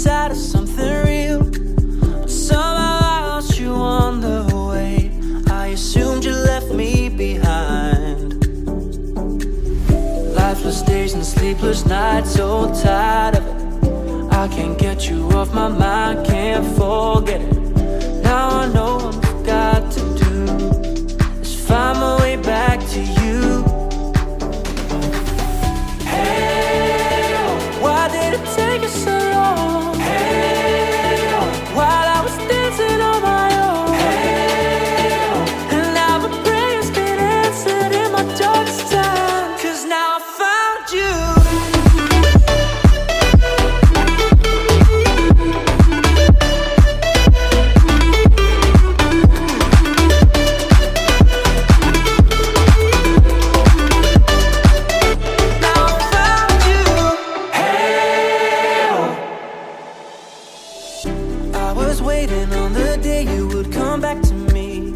tired of something real, but somehow I lost you on the way. I assumed you left me behind. Lifeless days and sleepless nights, so tired of it. I can't get you off my mind, can't forget it. Now I know what I've got to do is find my way back to you. Hey, oh, why did it take you so long? Hey, oh, while I was dancing on my own. Hey, oh, and now my prayers get answered in my darkest time. 'Cause now I found you. I was waiting on the day you would come back to me.